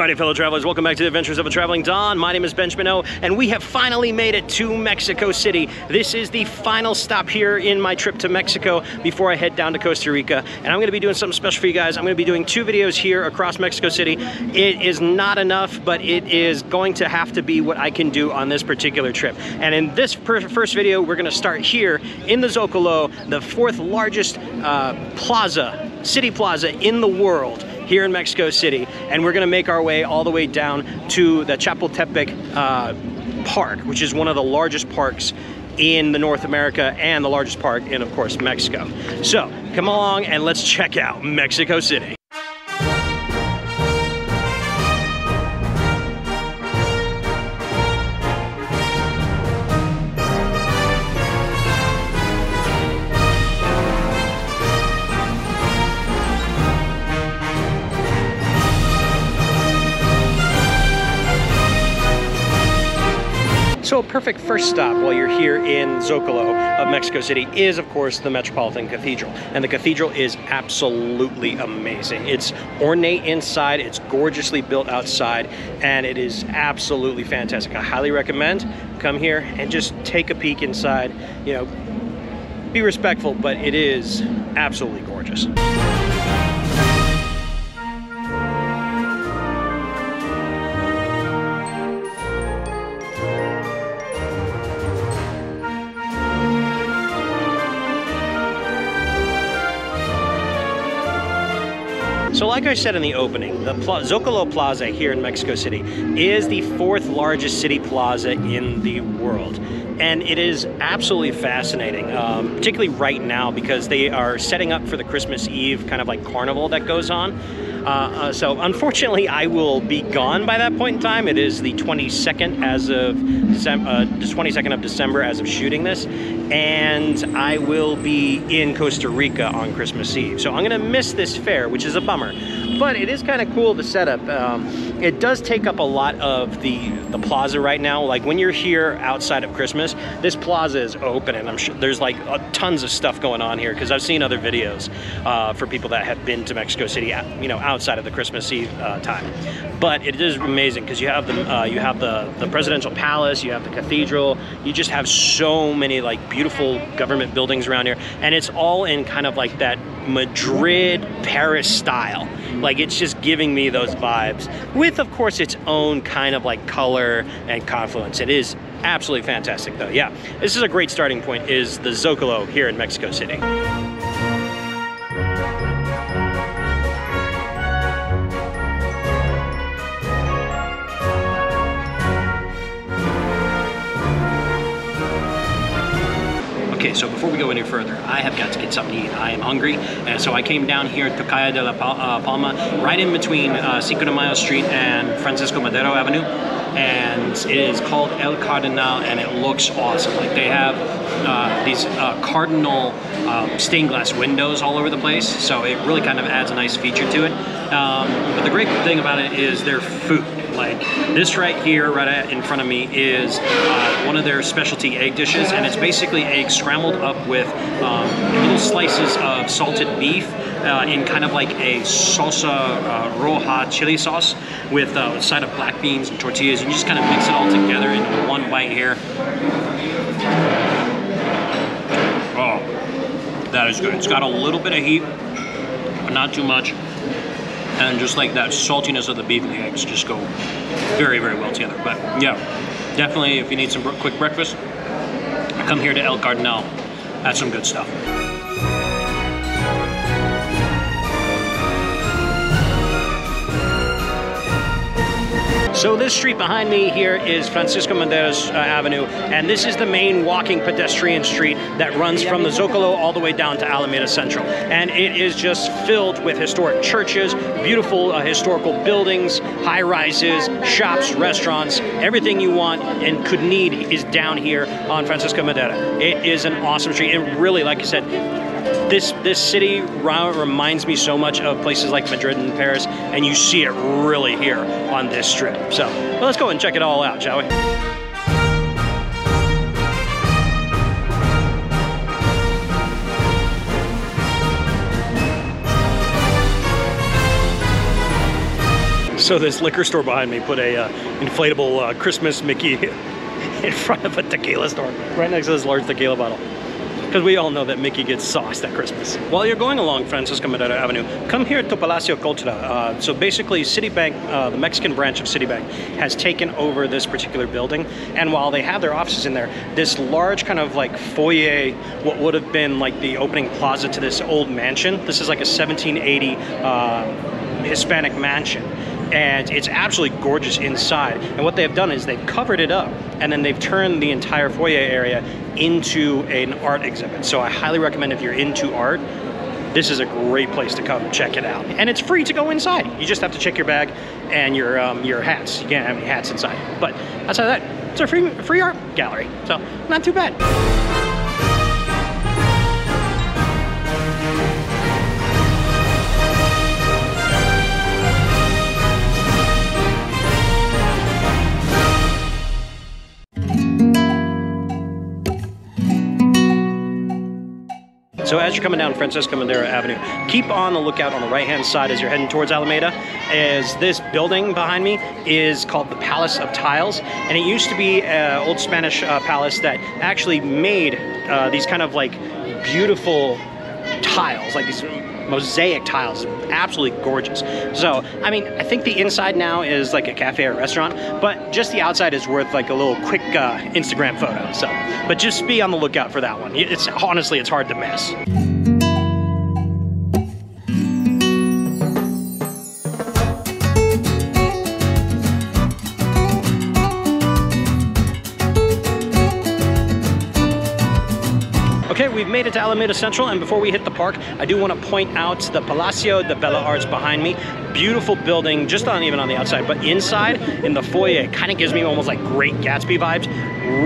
Alrighty, fellow travelers, welcome back to the Adventures of a Traveling Don. My name is Benjamin O, and we have finally made it to Mexico City. This is the final stop here in my trip to Mexico before I head down to Costa Rica. And I'm gonna be doing something special for you guys. I'm gonna be doing 2 videos here across Mexico City. It is not enough, but it is going to have to be what I can do on this particular trip. And in this first video, we're gonna start here in the Zocalo, the 4th largest city plaza in the world, here in Mexico City, and we're gonna make our way all the way down to the Chapultepec Park, which is one of the largest parks in North America and the largest park in, of course, Mexico. So come along and let's check out Mexico City. So a perfect first stop while you're here in Zocalo of Mexico City is, of course, the Metropolitan Cathedral. And the cathedral is absolutely amazing. It's ornate inside, it's gorgeously built outside, and it is absolutely fantastic. I highly recommend come here and just take a peek inside. You know, be respectful, but it is absolutely gorgeous. So like I said in the opening, the Zocalo Plaza here in Mexico City is the 4th largest city plaza in the world. And it is absolutely fascinating, particularly right now because they are setting up for the Christmas Eve kind of like carnival that goes on. So unfortunately, I will be gone by that point in time. It is the 22nd as of the 22nd of December as of shooting this, and I will be in Costa Rica on Christmas Eve. So I'm gonna miss this fair, which is a bummer. But it is kind of cool to set up. It does take up a lot of the plaza right now. Like when you're here outside of Christmas, this plaza is open, and I'm sure there's like tons of stuff going on here because I've seen other videos for people that have been to Mexico City, you know, outside of the Christmas Eve time. But it is amazing because you have the presidential palace, you have the cathedral, you just have so many like beautiful government buildings around here, and it's all in kind of like that Madrid, Paris style. Like it's just giving me those vibes with, of course, its own kind of like color and confluence. It is absolutely fantastic though. Yeah, this is a great starting point, is the Zocalo here in Mexico City. Okay, so before we go any further, I have got to get something to eat. I am hungry, and so I came down here to Calle de la Palma, right in between Cinco de Mayo Street and Francisco Madero Avenue, and it is called El Cardinal, and it looks awesome. Like they have these cardinal stained glass windows all over the place, so it really kind of adds a nice feature to it. But the great thing about it is their food. Like this right here, right in front of me, is one of their specialty egg dishes, and it's basically eggs scrambled up with little slices of salted beef in kind of like a salsa roja chili sauce with a side of black beans and tortillas. You just kind of mix it all together into one bite here. Oh, that is good. It's got a little bit of heat, but not too much. And just like that saltiness of the beef and the eggs just go very, very well together. But yeah, definitely if you need some quick breakfast, come here to El Cardinal. That's some good stuff. So this street behind me here is Francisco Madero Avenue, and this is the main walking pedestrian street that runs from the Zocalo all the way down to Alameda Central. And it is just filled with historic churches, beautiful historical buildings, high-rises, shops, restaurants, everything you want and could need is down here on Francisco Madero. It is an awesome street. It really, like I said, this city reminds me so much of places like Madrid and Paris, and you see it really here on this strip. So well, let's go and check it all out, shall we? So this liquor store behind me put a inflatable Christmas Mickey in front of a tequila store, right next to this large tequila bottle. Because we all know that Mickey gets sauced at Christmas. While you're going along Francisco Madero Avenue, come here to Palacio Cultura. So basically Citibank, the Mexican branch of Citibank, has taken over this particular building. And while they have their offices in there, this large kind of like foyer, what would have been like the opening plaza to this old mansion. This is like a 1780 Hispanic mansion. And it's absolutely gorgeous inside. And what they've done is they've covered it up, and then they've turned the entire foyer area into an art exhibit. So I highly recommend if you're into art, this is a great place to come check it out. And it's free to go inside. You just have to check your bag and your hats. You can't have any hats inside. But outside of that, it's a free art gallery. So not too bad. So as you're coming down Francisco Madero Avenue, keep on the lookout on the right-hand side as you're heading towards Alameda, as this building behind me is called the Palace of Tiles. And it used to be an old Spanish palace that actually made these kind of like beautiful tiles, like these mosaic tiles, absolutely gorgeous. So, I mean, I think the inside now is like a cafe or restaurant, but just the outside is worth like a little quick Instagram photo. So, but just be on the lookout for that one. It's honestly, it's hard to miss. Okay, we've made it to Alameda Central, and before we hit the park, I do want to point out the Palacio de Bellas Artes behind me. Beautiful building, just not even on the outside, but inside, in the foyer, it kind of gives me almost like Great Gatsby vibes.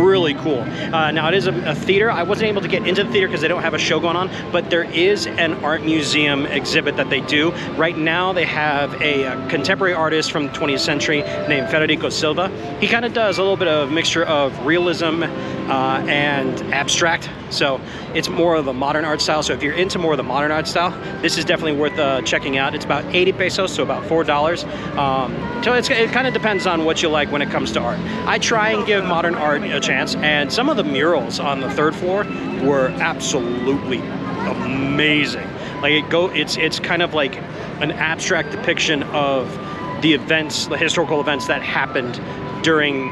Really cool. Now, it is a theater. I wasn't able to get into the theater because they don't have a show going on, but there is an art museum exhibit that they do. Right now, they have a contemporary artist from the 20th century named Federico Silva. He kind of does a little bit of mixture of realism and abstract. So it's more of a modern art style. So if you're into more of the modern art style, this is definitely worth checking out. It's about 80 pesos, so about $4. So it kind of depends on what you like when it comes to art. I try and give modern art a chance, and some of the murals on the third floor were absolutely amazing. Like it's kind of like an abstract depiction of the events, the historical events that happened during,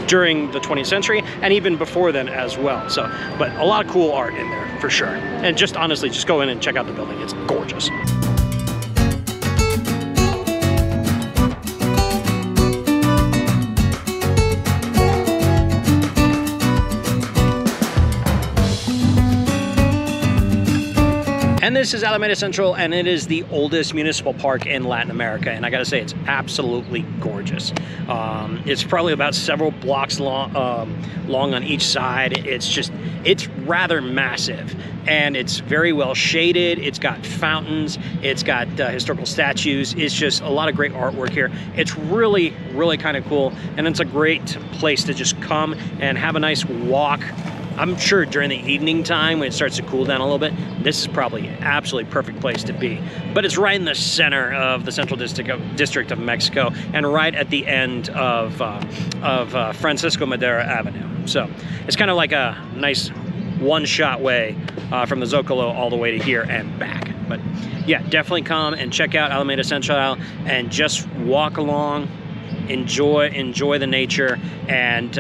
during the 20th century and even before then as well. So, but a lot of cool art in there for sure. And just honestly, just go in and check out the building. It's gorgeous. And this is Alameda Central, and it is the oldest municipal park in Latin America. And I gotta say, it's absolutely gorgeous. It's probably about several blocks long on each side. It's rather massive, and it's very well shaded. It's got fountains, it's got historical statues. It's just a lot of great artwork here. It's really, really kind of cool. And it's a great place to just come and have a nice walk. I'm sure during the evening time when it starts to cool down a little bit, this is probably an absolutely perfect place to be. But it's right in the center of the Central District of Mexico, and right at the end of Francisco Madero Avenue. So it's kind of like a nice one-shot way from the Zocalo all the way to here and back. But yeah, definitely come and check out Alameda Central and just walk along, enjoy the nature, and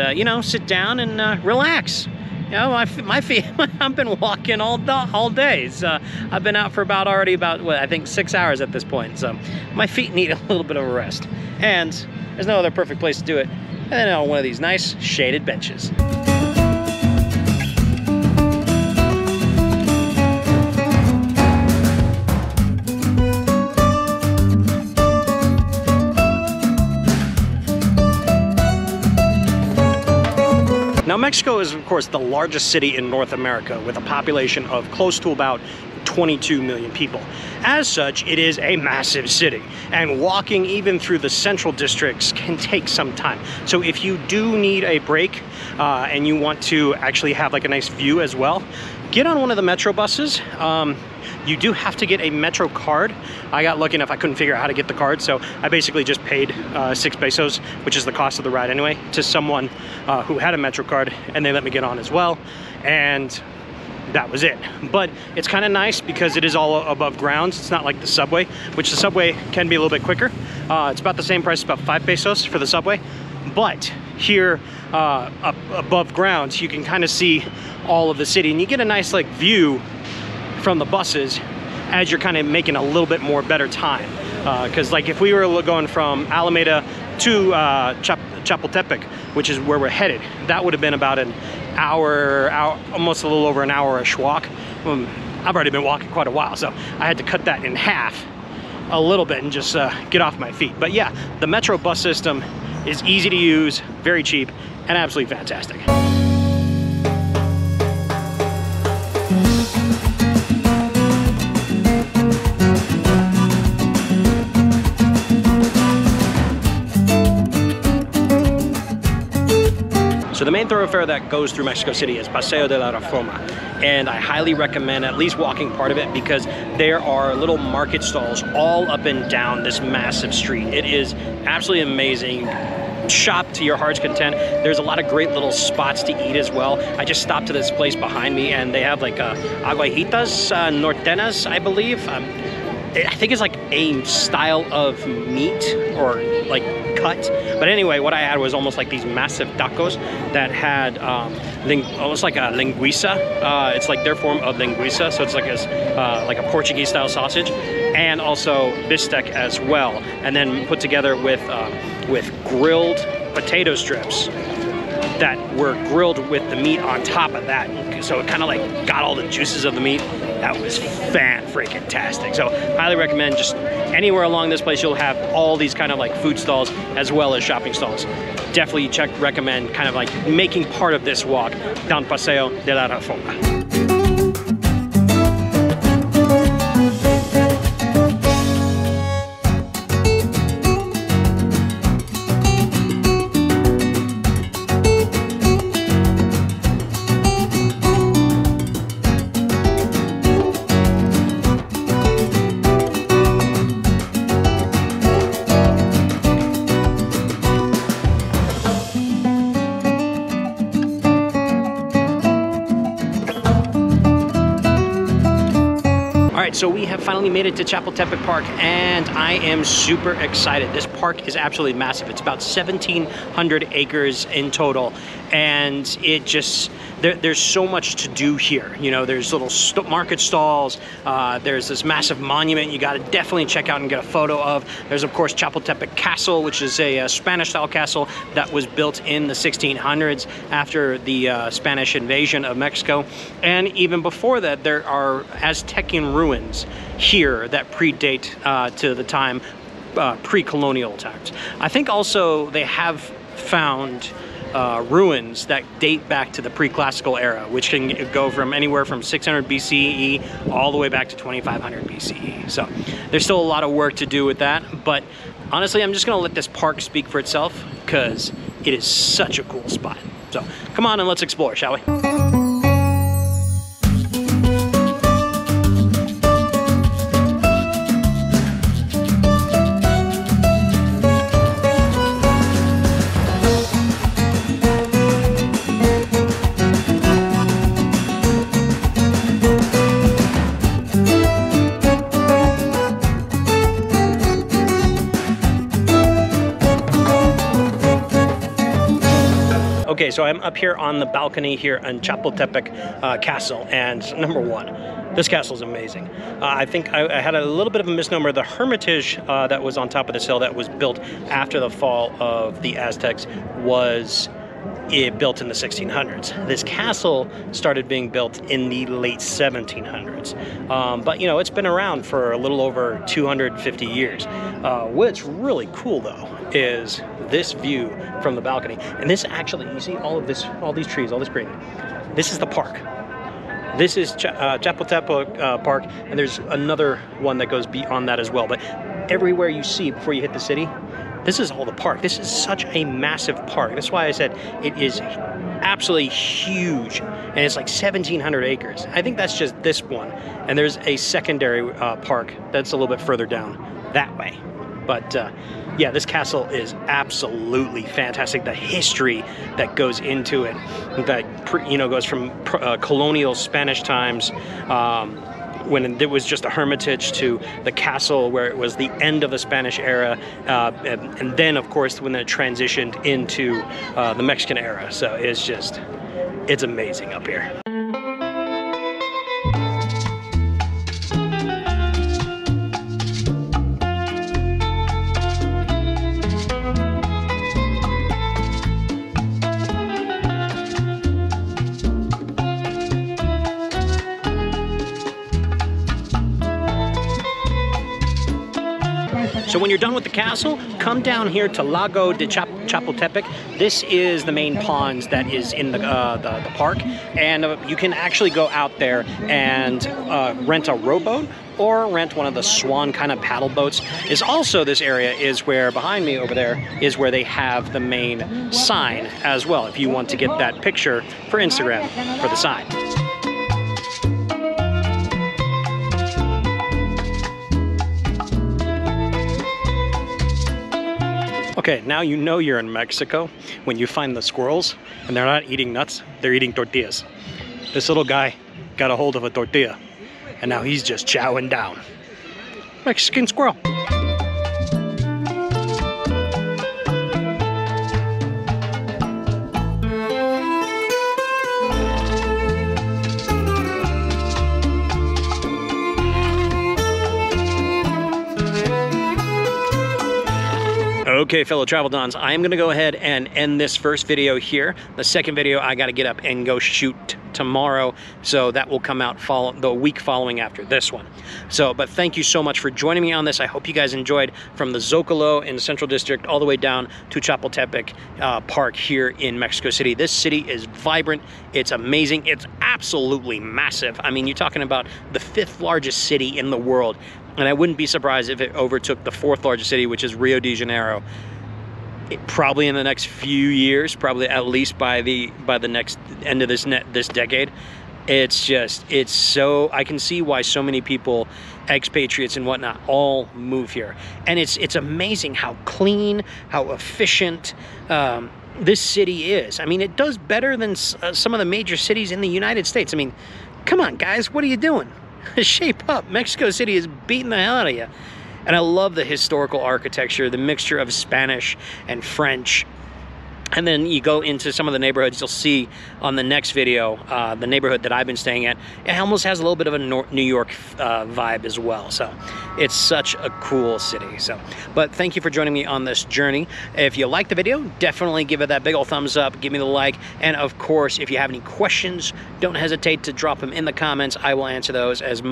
sit down and relax. My feet, I've been walking all day. So I've been out for already about, I think 6 hours at this point. So my feet need a little bit of a rest. And there's no other perfect place to do it than on one of these nice shaded benches. Now, Mexico is, of course, the largest city in North America with a population of close to about 22 million people. As such, it is a massive city, and walking even through the central districts can take some time. So if you do need a break and you want to actually have like a nice view as well, get on one of the metro buses. You do have to get a metro card. I got lucky enough I couldn't figure out how to get the card, so I basically just paid 6 pesos, which is the cost of the ride anyway, to someone who had a metro card, and they let me get on as well, and that was it. But it's kind of nice because it is all above ground. It's not like the subway, which the subway can be a little bit quicker. It's about the same price, about 5 pesos for the subway, but here up above ground you can kind of see all of the city, and you get a nice like view from the buses as you're kind of making a little bit more better time, because like if we were going from Alameda to Chapultepec, which is where we're headed, that would have been about an hour, almost a little over an hour-ish walk. I've already been walking quite a while, so I had to cut that in half a little bit and just get off my feet. But yeah, the metro bus system is easy to use, very cheap, and absolutely fantastic. So the main thoroughfare that goes through Mexico City is Paseo de la Reforma, and I highly recommend at least walking part of it because there are little market stalls all up and down this massive street. It is absolutely amazing. Shop to your heart's content. There's a lot of great little spots to eat as well. I just stopped to this place behind me, and they have like aguajitas norteñas, I believe. I think it's like a style of meat or like cut. But anyway, what I had was almost like these massive tacos that had almost like a linguiça. It's like their form of linguiça, so it's like a Portuguese style sausage, and also bistec as well, and then put together with grilled potato strips that were grilled with the meat on top of that, so it kind of like got all the juices of the meat. That was fan-freaking-tastic. So highly recommend, just anywhere along this place you'll have all these kind of like food stalls as well as shopping stalls. Definitely recommend kind of like making part of this walk down Paseo de la Reforma. So we have finally made it to Chapultepec Park, and I am super excited. This park is absolutely massive. It's about 1,700 acres in total, and it just, there's so much to do here. You know, there's little market stalls, there's this massive monument you gotta definitely check out and get a photo of. There's of course Chapultepec Castle, which is a Spanish-style castle that was built in the 1600s after the Spanish invasion of Mexico. And even before that, there are Aztecian ruins here that predate to the time, pre-colonial times. I think also they have found ruins that date back to the pre-classical era, which can go from anywhere from 600 BCE all the way back to 2500 BCE. So there's still a lot of work to do with that, but honestly, I'm just gonna let this park speak for itself because it is such a cool spot. So come on and let's explore, shall we? Okay, so I'm up here on the balcony here in Chapultepec Castle, and number one, this castle is amazing. I think I had a little bit of a misnomer. The Hermitage that was on top of this hill that was built after the fall of the Aztecs was built in the 1600s. This castle started being built in the late 1700s. But you know, it's been around for a little over 250 years. What's really cool though is this view from the balcony. And this actually, you see all these trees, all this green. This is the park. This is Chapultepec Park, and there's another one that goes beyond that as well. But everywhere you see before you hit the city, this is all the park. This is such a massive park. That's why I said it is absolutely huge, and it's like 1,700 acres. I think that's just this one, and there's a secondary park that's a little bit further down that way. But yeah, this castle is absolutely fantastic. The history that goes into it, that goes from colonial Spanish times, when it was just a hermitage, to the castle where it was the end of the Spanish era, and then of course when it transitioned into the Mexican era. So it's amazing up here. So when you're done with the castle, come down here to Lago de Chapultepec. This is the main pond that is in the park, and you can actually go out there and rent a rowboat or rent one of the swan kind of paddle boats. This area is where, behind me over there, is where they have the main sign as well, if you want to get that picture for Instagram for the sign. Okay, now you know you're in Mexico when you find the squirrels and they're not eating nuts, they're eating tortillas. This little guy got a hold of a tortilla and now he's just chowing down. Mexican squirrel. Okay, fellow Travel Dons, I am going to go ahead and end this first video here. The second video I got to get up and go shoot tomorrow, so that will come out the week following after this one. But thank you so much for joining me on this. I hope you guys enjoyed, from the Zocalo in the Central District all the way down to Chapultepec Park here in Mexico City. This city is vibrant, it's amazing, it's absolutely massive. I mean, you're talking about the 5th largest city in the world. And I wouldn't be surprised if it overtook the 4th largest city, which is Rio de Janeiro. Probably in the next few years, probably at least by the next end of this decade. It's so, I can see why so many people, expatriates and whatnot, all move here. And it's amazing how clean, how efficient this city is. I mean, it does better than some of the major cities in the United States. I mean, come on, guys, what are you doing? Shape up. Mexico City is beating the hell out of you. And I love the historical architecture, the mixture of Spanish and French. And then you go into some of the neighborhoods, you'll see on the next video, the neighborhood that I've been staying at, it almost has a little bit of a New York vibe as well. So it's such a cool city. But thank you for joining me on this journey. If you liked the video, definitely give it that big old thumbs up, give me the like. And of course, if you have any questions, don't hesitate to drop them in the comments. I will answer those as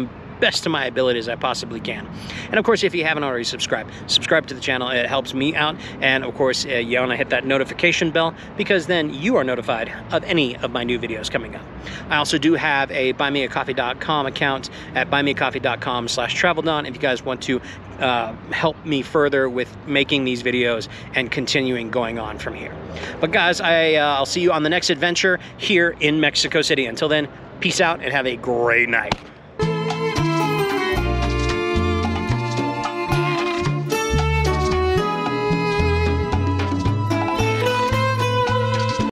best to my ability as I possibly can. And of course, if you haven't already subscribe to the channel. It helps me out. And of course, you want to hit that notification bell, because then you are notified of any of my new videos coming up. I also do have a buymeacoffee.com account at buymeacoffee.com/traveldon if you guys want to help me further with making these videos and continuing going on from here. But guys, I'll see you on the next adventure here in Mexico City. Until then, peace out and have a great night.